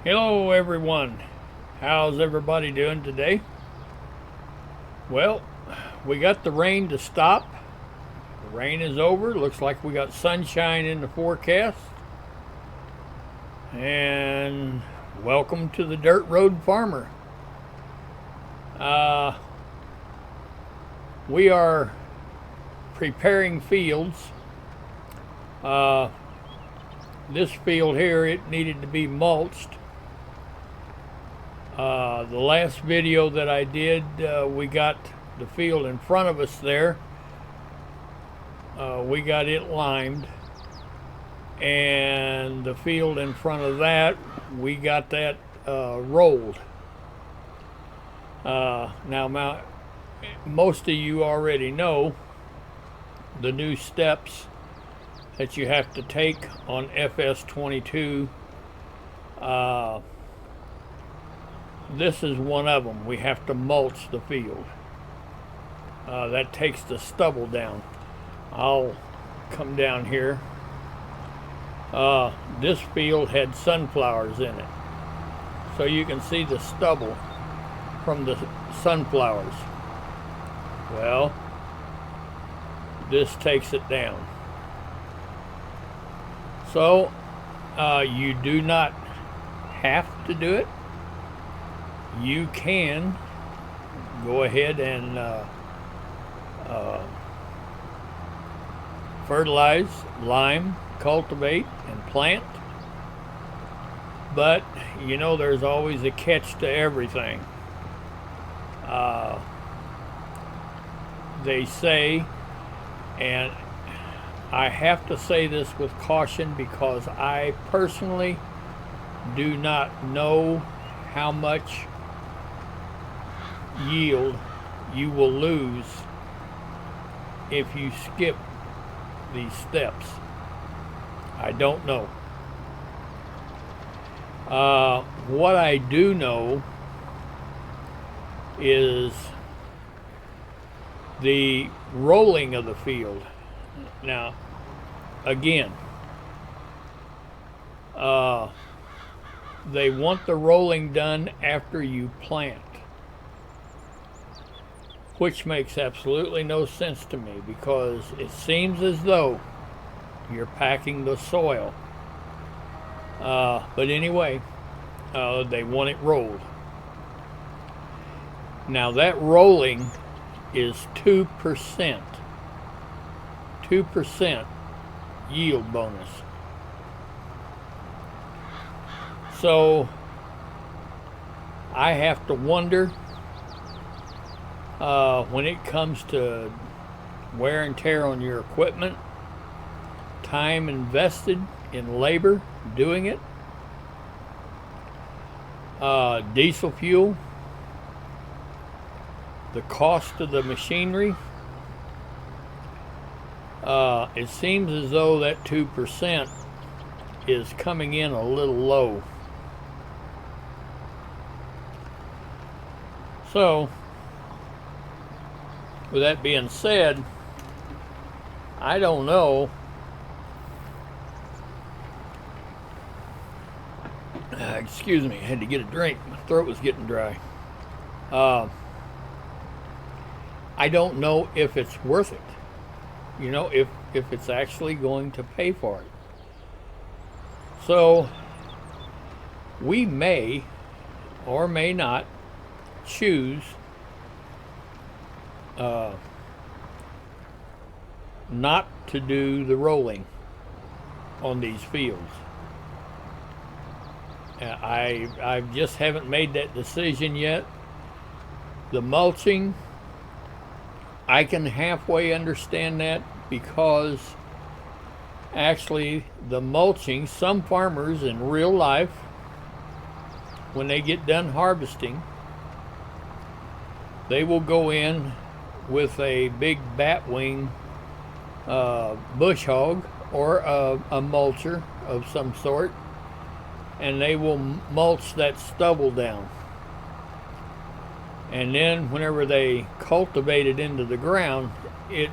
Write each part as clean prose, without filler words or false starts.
Hello everyone, how's everybody doing today? Well, we got the rain to stop. The rain is over. Looks like we got sunshine in the forecast. And welcome to the Dirt Road Farmer. We are preparing fields. This field here, it needed to be mulched. The last video that I did, we got the field in front of us there. We got it limed. And the field in front of that, we got that rolled. Now, most of you already know the new steps that you have to take on FS22. This is one of them. We have to mulch the field. That takes the stubble down. I'll come down here. This field had sunflowers in it, so you can see the stubble from the sunflowers. Well, this takes it down. So you do not have to do it. You can go ahead and fertilize, lime, cultivate, and plant. But you know, there's always a catch to everything. They say, and I have to say this with caution because I personally do not know how much yield you will lose if you skip these steps. I don't know. What I do know is the rolling of the field. Now, again, they want the rolling done after you plant, which makes absolutely no sense to me because it seems as though you're packing the soil. But anyway, they want it rolled. Now that rolling is 2%. 2% yield bonus. So I have to wonder when it comes to wear and tear on your equipment, time invested in labor doing it, diesel fuel, the cost of the machinery. It seems as though that 2% is coming in a little low. So, with that being said, I don't know. Excuse me, I had to get a drink. My throat was getting dry. I don't know if it's worth it. You know, if it's actually going to pay for it. So, we may or may not choose not to do the rolling on these fields. I just haven't made that decision yet. The mulching, I can halfway understand that because actually the mulching, some farmers in real life, when they get done harvesting, they will go in with a big batwing bush hog or a mulcher of some sort, and they will mulch that stubble down. And then whenever they cultivate it into the ground, it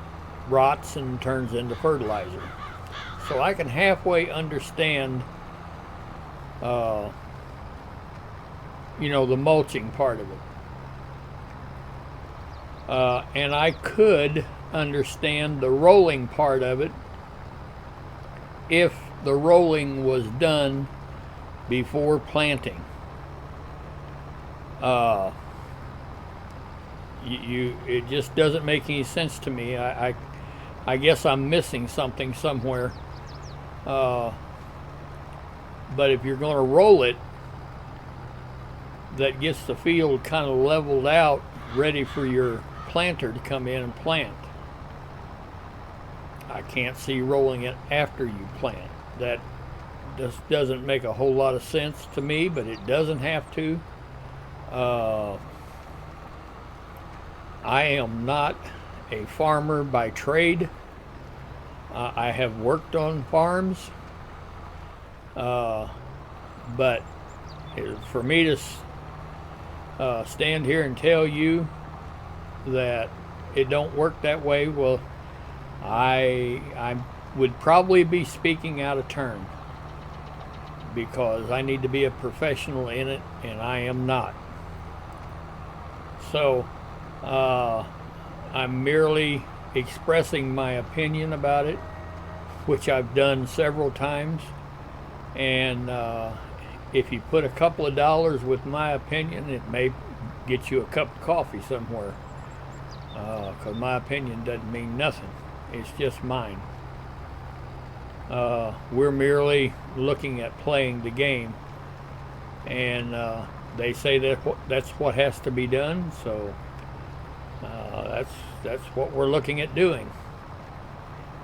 rots and turns into fertilizer. So I can halfway understand you know, the mulching part of it. And I could understand the rolling part of it if the rolling was done before planting. It just doesn't make any sense to me. I guess I'm missing something somewhere. But if you're going to roll it, that gets the field kind of leveled out, ready for your planter to come in and plant. I can't see rolling it after you plant. That just doesn't make a whole lot of sense to me, but it doesn't have to. I am not a farmer by trade. I have worked on farms, but for me to stand here and tell you that it don't work that way, well, I would probably be speaking out of turn, because I need to be a professional in it, and I am not. So I'm merely expressing my opinion about it, which I've done several times. And if you put a couple of dollars with my opinion, it may get you a cup of coffee somewhere, because my opinion doesn't mean nothing. It's just mine. We're merely looking at playing the game, and they say that that's what has to be done, so that's what we're looking at doing.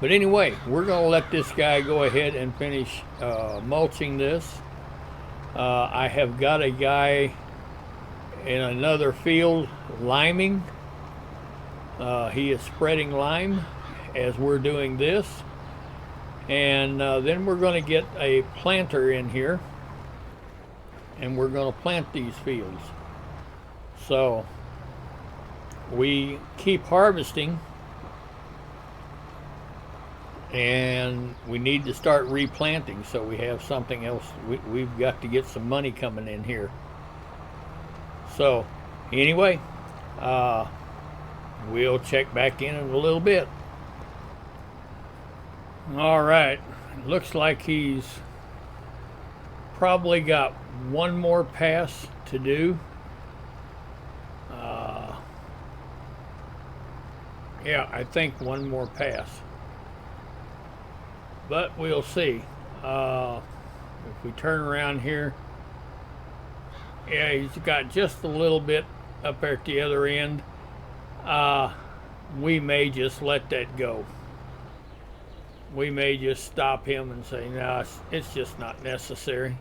But anyway, we're going to let this guy go ahead and finish mulching this. I have got a guy in another field liming. He is spreading lime as we're doing this. And then we're going to get a planter in here, and we're going to plant these fields. So we keep harvesting, and we need to start replanting so we have something else. We've got to get some money coming in here. So anyway, we'll check back in a little bit. All right, looks like he's probably got one more pass to do. Yeah, I think one more pass, but we'll see. If we turn around here, yeah, he's got just a little bit up there at the other end. We may just let that go. We may just stop him and say, no, it's just not necessary.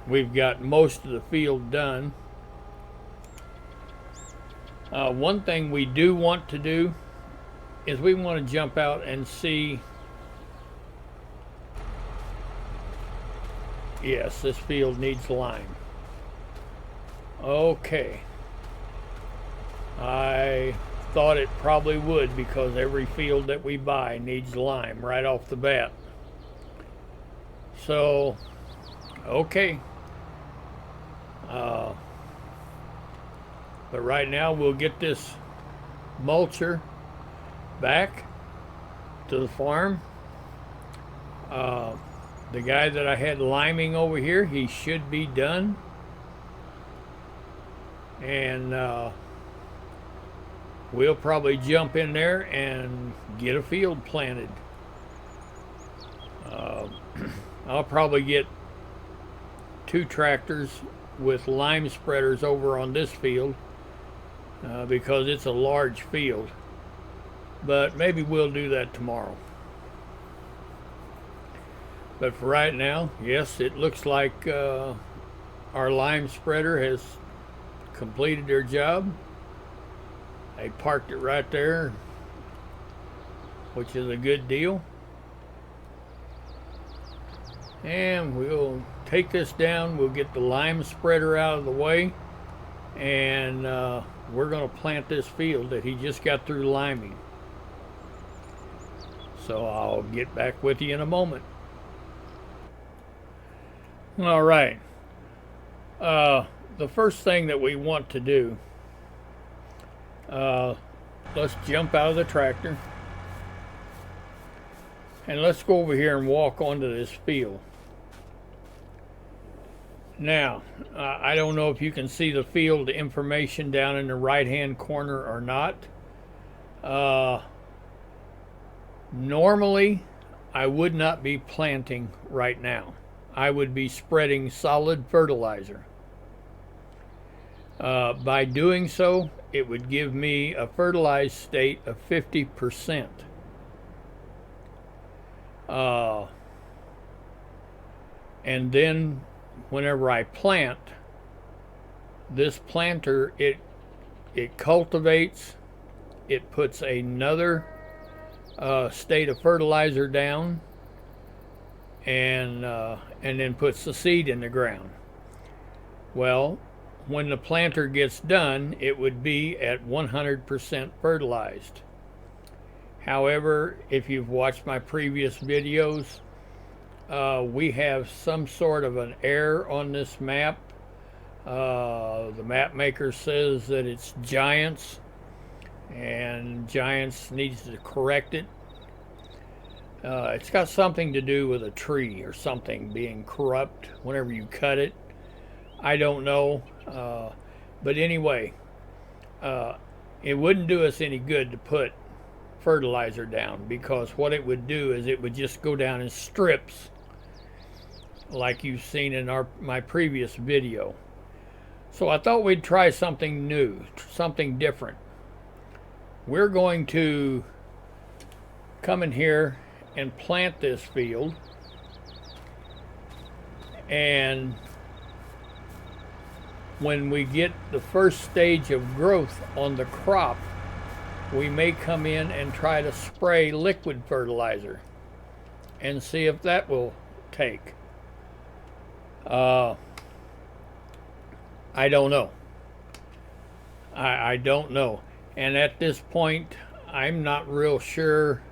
We've got most of the field done. One thing we do want to do is we want to jump out and see. Yes, this field needs lime. Okay. I thought it probably would, because every field that we buy needs lime right off the bat. So, okay. But right now we'll get this mulcher back to the farm. The guy that I had liming over here, he should be done. And we'll probably jump in there and get a field planted. I'll probably get 2 tractors with lime spreaders over on this field, because it's a large field. But maybe we'll do that tomorrow. But for right now, yes, it looks like our lime spreader has completed their job. They parked it right there, which is a good deal. And we'll take this down, we'll get the lime spreader out of the way, and we're going to plant this field that he just got through liming. So I'll get back with you in a moment. All right. The first thing that we want to do, let's jump out of the tractor and let's go over here and walk onto this field. Now, I don't know if you can see the field information down in the right hand corner or not. Normally, I would not be planting right now. I would be spreading solid fertilizer. By doing so, it would give me a fertilized state of 50%. And then whenever I plant, this planter, it cultivates, it puts another state of fertilizer down, and then puts the seed in the ground. Well, when the planter gets done, it would be at 100% fertilized. However, if you've watched my previous videos, we have some sort of an error on this map. The map maker says that it's Giants, and Giants needs to correct it. It's got something to do with a tree or something being corrupt whenever you cut it. I don't know. But anyway, it wouldn't do us any good to put fertilizer down, because what it would do is it would just go down in strips like you've seen in my previous video. So I thought we'd try something new, something different. We're going to come in here and plant this field, and when we get the first stage of growth on the crop, we may come in and try to spray liquid fertilizer and see if that will take. I don't know. I don't know. And at this point, I'm not real sure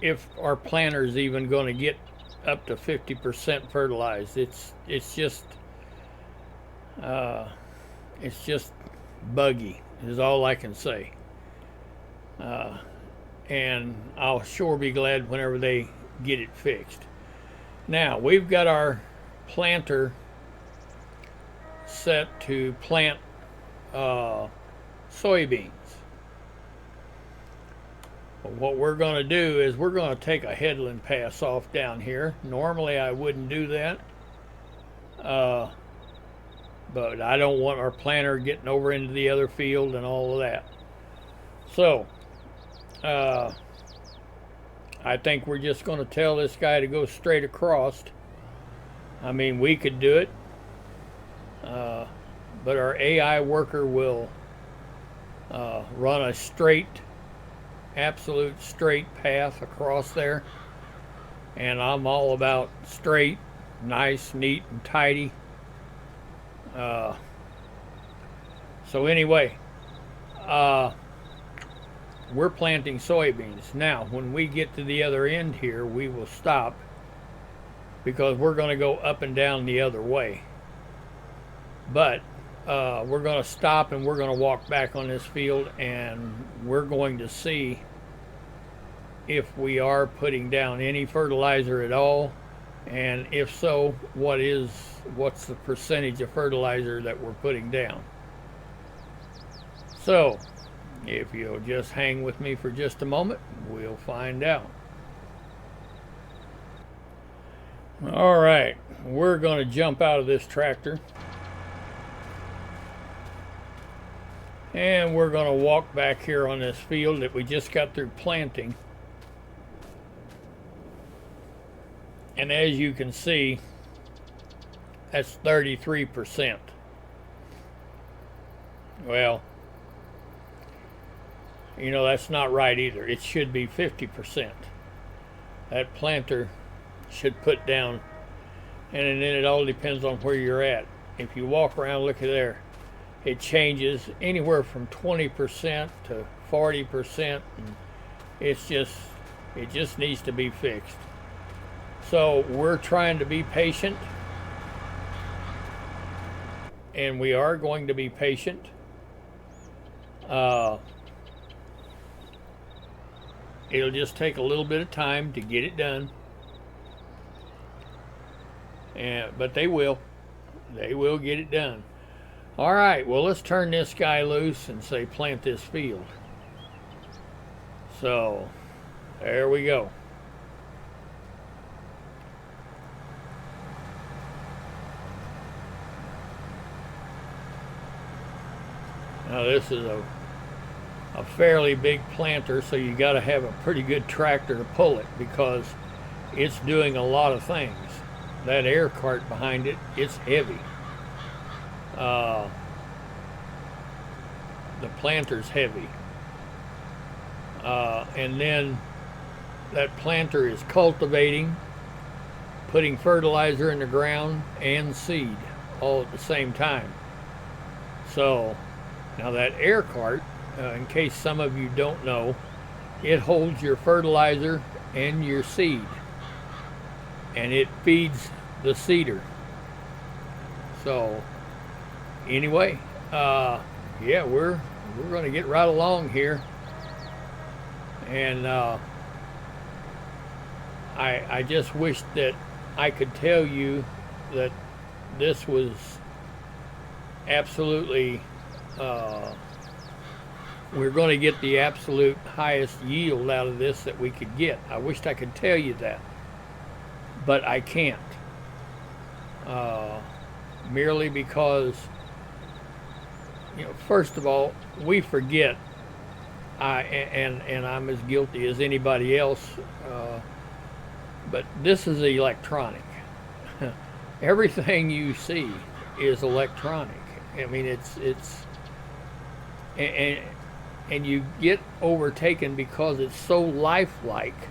if our planter's even going to get up to 50% fertilized. It's just buggy is all I can say. And I'll sure be glad whenever they get it fixed. Now, we've got our planter set to plant soybeans. What we're going to do is we're going to take a headland pass off down here. Normally I wouldn't do that, but I don't want our planter getting over into the other field and all of that. So I think we're just going to tell this guy to go straight across. I mean, we could do it, but our AI worker will run a absolute straight path across there, and I'm all about straight, nice, neat, and tidy. So anyway, we're planting soybeans. Now, when we get to the other end here, we will stop, because we're going to go up and down the other way. But we're going to stop and we're going to walk back on this field, and we're going to see if we are putting down any fertilizer at all, and if so, what's the percentage of fertilizer that we're putting down. So if you'll just hang with me for just a moment, we'll find out. All right, we're going to jump out of this tractor, and we're going to walk back here on this field that we just got through planting. And as you can see, that's 33%. Well, you know, that's not right either. It should be 50%. That planter should put down, and then it all depends on where you're at. If you walk around, look at there, it changes anywhere from 20% to 40%. And it just needs to be fixed. So we're trying to be patient, and we are going to be patient. It'll just take a little bit of time to get it done, but they will get it done. All right, well, let's turn this guy loose and say plant this field. So there we go. Now this is a fairly big planter, so you got to have a pretty good tractor to pull it, because it's doing a lot of things. That air cart behind it, it's heavy. The planter's heavy. And then that planter is cultivating, putting fertilizer in the ground and seed all at the same time. So now that air cart, in case some of you don't know, it holds your fertilizer and your seed, and it feeds the seeder. So anyway, yeah, we're going to get right along here, and I just wish that I could tell you that this was absolutely we're going to get the absolute highest yield out of this that we could get. I wished I could tell you that, but I can't. Merely because, first of all, we forget, and I'm as guilty as anybody else, but this is electronic. Everything you see is electronic. I mean, it's and you get overtaken because it's so lifelike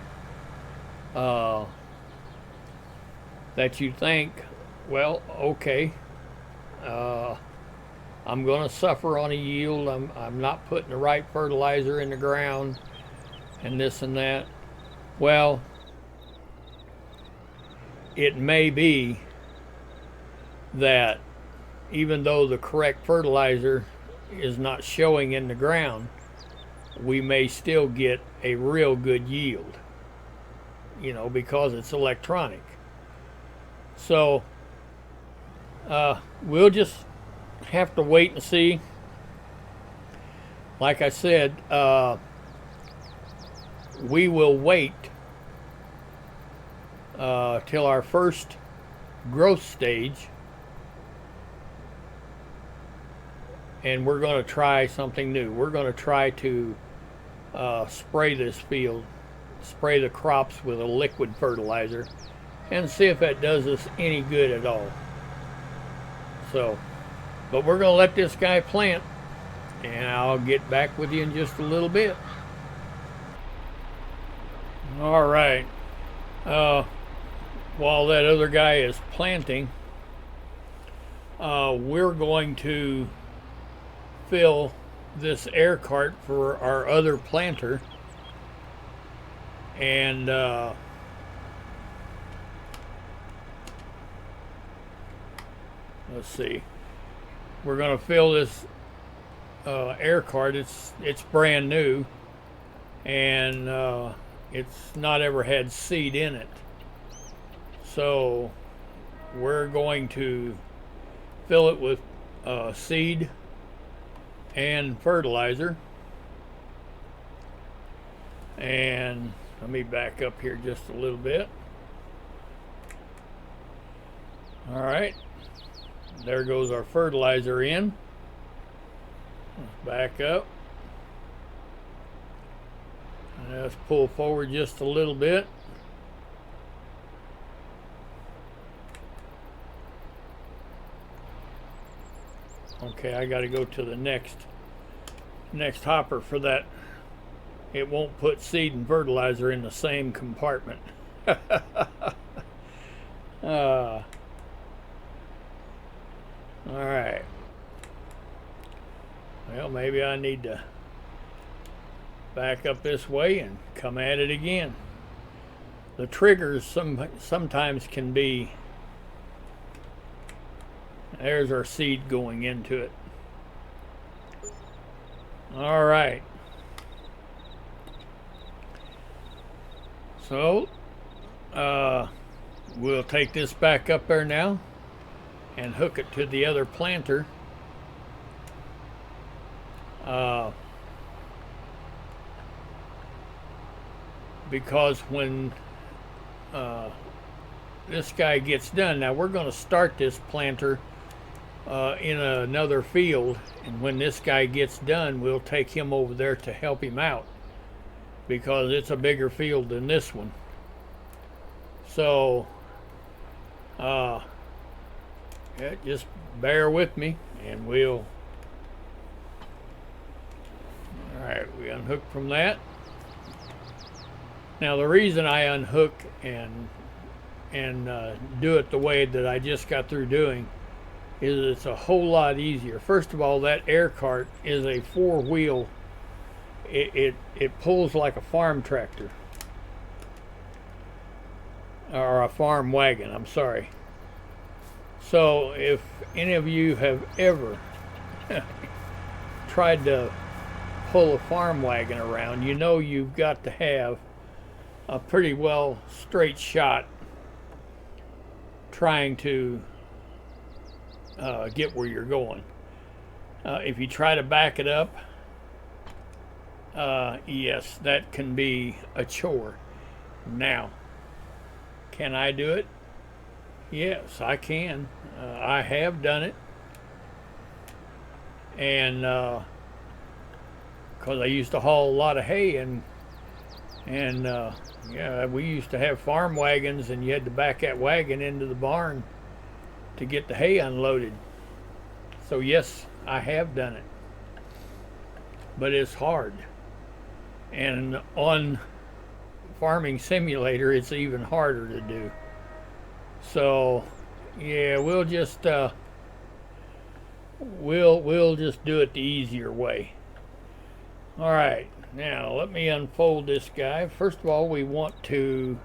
that you think, well, okay, I'm going to suffer on a yield. I'm not putting the right fertilizer in the ground, and this and that. Well, it may be that even though the correct fertilizer is not showing in the ground, we may still get a real good yield, because it's electronic. So we'll just have to wait and see. Like I said, we will wait till our first growth stage, and we're going to try something new. We're going to try to spray this field, spray the crops with a liquid fertilizer, and see if that does us any good at all. So, but we're going to let this guy plant, and I'll get back with you in just a little bit. All right. While that other guy is planting, we're going to fill this air cart for our other planter, and let's see, we're going to fill this air cart. It's brand new, and it's not ever had seed in it, so we're going to fill it with seed and fertilizer. And let me back up here just a little bit. All right, there goes our fertilizer in. Let's back up, and let's pull forward just a little bit. Okay, I got to go to the next hopper for that. It won't put seed and fertilizer in the same compartment. All right. Well, maybe I need to back up this way and come at it again. The triggers sometimes can be, there's our seed going into it. All right. So we'll take this back up there now and hook it to the other planter. Because when this guy gets done, now we're going to start this planter in another field, and when this guy gets done, we'll take him over there to help him out because it's a bigger field than this one. So yeah, just bear with me and we'll, all right, we unhook from that. Now the reason I unhook and do it the way that I just got through doing is it's a whole lot easier. First of all, that air cart is a 4-wheel. It pulls like a farm tractor, or a farm wagon, I'm sorry. So if any of you have ever tried to pull a farm wagon around, you know you've got to have a pretty well straight shot trying to get where you're going. If you try to back it up, yes, that can be a chore. Now, can I do it? Yes, I can. I have done it. And because I used to haul a lot of hay, and yeah, we used to have farm wagons, and you had to back that wagon into the barn to get the hay unloaded. So yes, I have done it, but it's hard. And on Farming Simulator, it's even harder to do. So yeah, we'll just we'll just do it the easier way. All right, now let me unfold this guy. First of all, we want to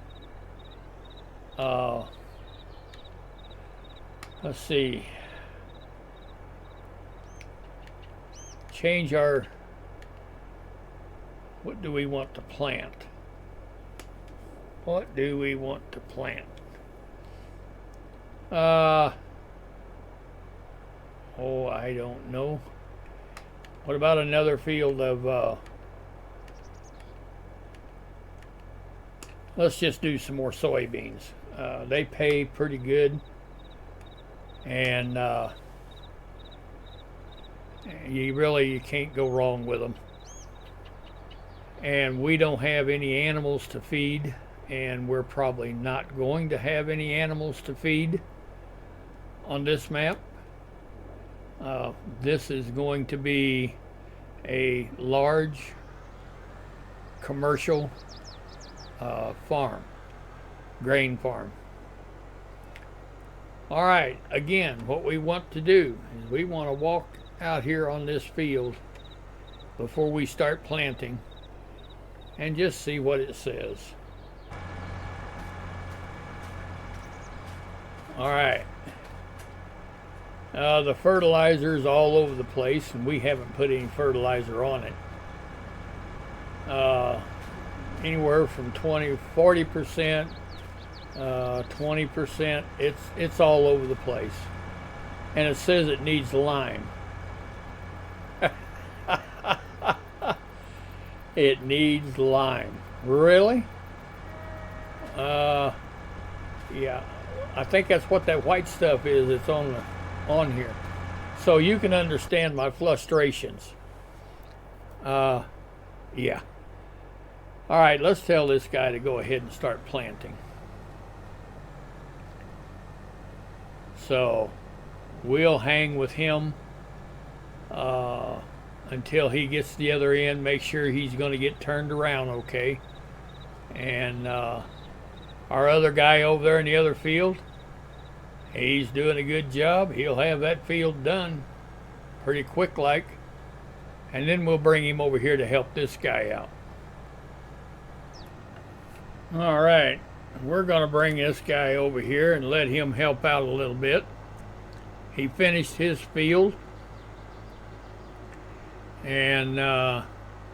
let's see, change our, what do we want to plant? What do we want to plant? Oh, I don't know. What about another field of let's just do some more soybeans. They pay pretty good, and you can't go wrong with them. And we don't have any animals to feed, and we're probably not going to have any animals to feed on this map. This is going to be a large commercial farm, grain farm. All right, again, what we want to do is we want to walk out here on this field before we start planting and just see what it says. All right. The fertilizer's all over the place, and we haven't put any fertilizer on it. Anywhere from 40%, 20%. It's all over the place, and it says it needs lime. It needs lime. Really? Yeah. I think that's what that white stuff is. It's on here, so you can understand my frustrations. Yeah. All right, let's tell this guy to go ahead and start planting. So we'll hang with him until he gets to the other end. Make sure he's going to get turned around okay. And our other guy over there in the other field, he's doing a good job. He'll have that field done pretty quick like. and then we'll bring him over here to help this guy out. All right, we're going to bring this guy over here and let him help out a little bit. He finished his field, and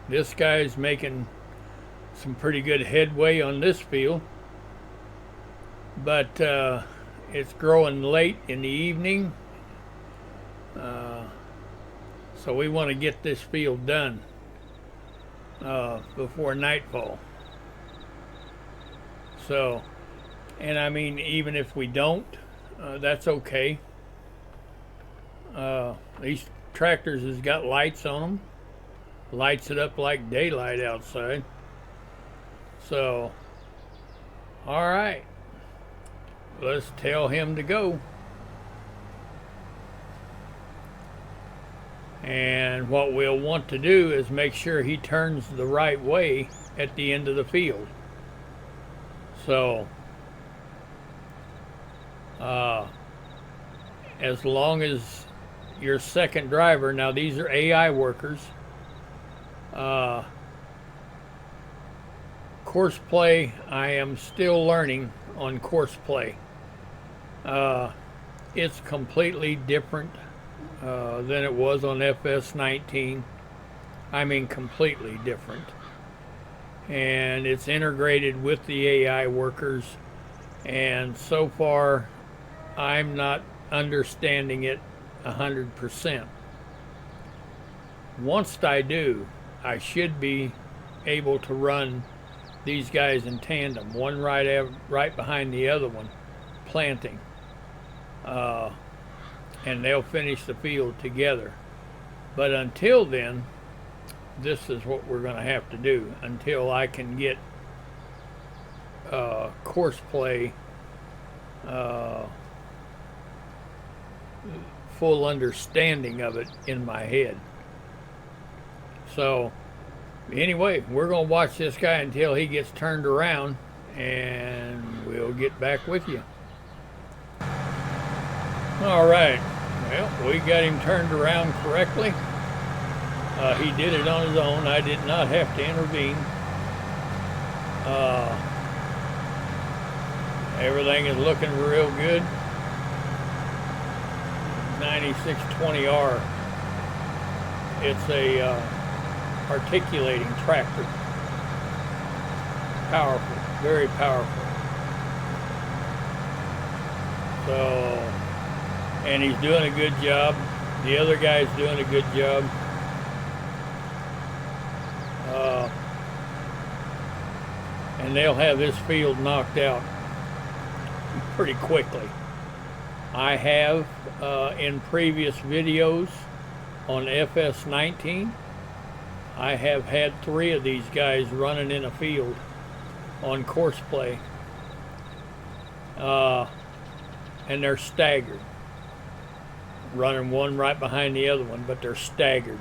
this guy's making some pretty good headway on this field, but it's growing late in the evening, so we want to get this field done before nightfall. So, and I mean, even if we don't, that's okay. These tractors has got lights on them, lights it up like daylight outside. So, all right, let's tell him to go. And what we'll want to do is make sure he turns the right way at the end of the field. So, as long as your second driver, now these are AI workers, course play, I am still learning on course play. It's completely different than it was on FS19. I mean, completely different. And it's integrated with the AI workers, and so far I'm not understanding it 100%. Once I do, I should be able to run these guys in tandem, one right behind the other one, planting, and they'll finish the field together. But until then, this is what we're going to have to do until I can get course play full understanding of it in my head. So anyway, we're going to watch this guy until he gets turned around, and we'll get back with you. All right, well, we got him turned around correctly. He did it on his own. I did not have to intervene. Everything is looking real good. 9620R. It's a articulating tractor. Powerful, very powerful. So, and he's doing a good job. The other guy's doing a good job. And they'll have this field knocked out pretty quickly. I have in previous videos on FS19, I have had 3 of these guys running in a field on course play, and they're staggered, running one right behind the other one, but they're staggered,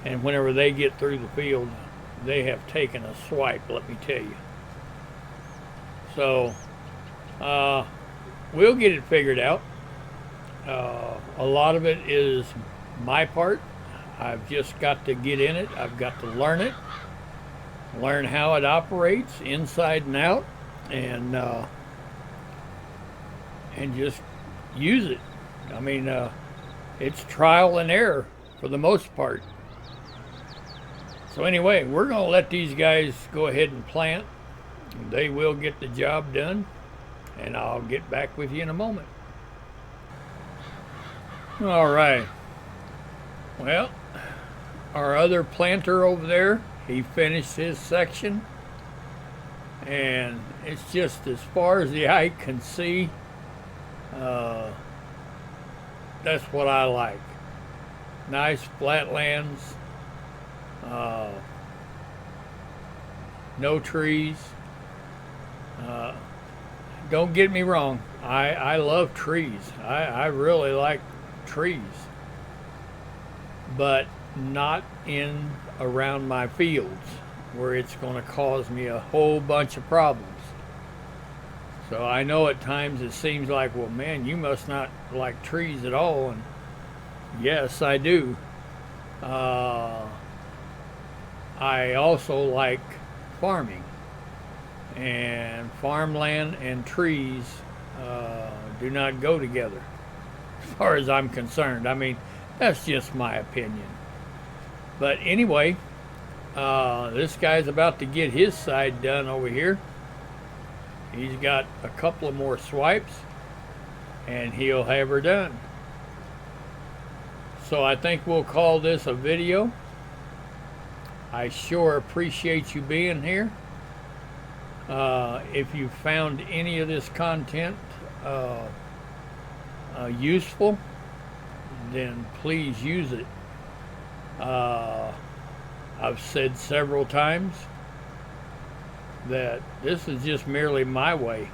and whenever they get through the field, they have taken a swipe, let me tell you. So we'll get it figured out. A lot of it is my part. I've just got to get in it. I've got to learn it, learn how it operates inside and out, and just use it. I mean, it's trial and error for the most part. So anyway, we're going to let these guys go ahead and plant. They will get the job done, and I'll get back with you in a moment. All right. Well, our other planter over there, he finished his section, and it's just as far as the eye can see. That's what I like. Nice flatlands, no trees. Don't get me wrong, I love trees. I really like trees, but not in around my fields where it's going to cause me a whole bunch of problems. So I know at times it seems like, well, man, you must not like trees at all, and yes, I do. I also like farming, and farmland and trees do not go together as far as I'm concerned. I mean, that's just my opinion. But anyway, this guy's about to get his side done over here. He's got a couple of more swipes and he'll have her done. So I think we'll call this a video. I sure appreciate you being here. If you found any of this content useful, then please use it. I've said several times that this is just merely my way,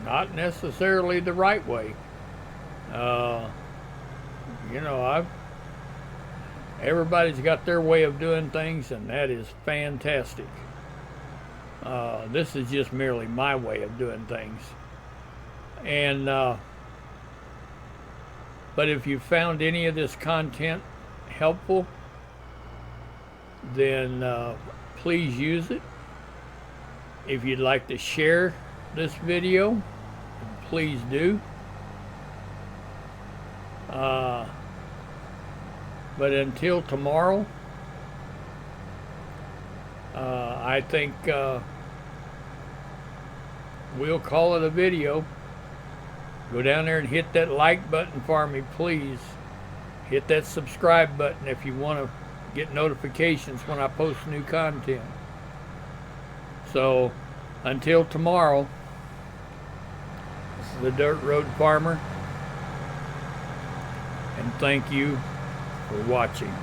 not necessarily the right way. You know, everybody's got their way of doing things, and that is fantastic. This is just merely my way of doing things. And but if you found any of this content helpful, then please use it. If you'd like to share this video, please do. But until tomorrow, I think we'll call it a video. Go down there and hit that like button for me, please. Hit that subscribe button if you want to get notifications when I post new content. So, until tomorrow, this is the Dirt Road Farmer, and thank you for watching.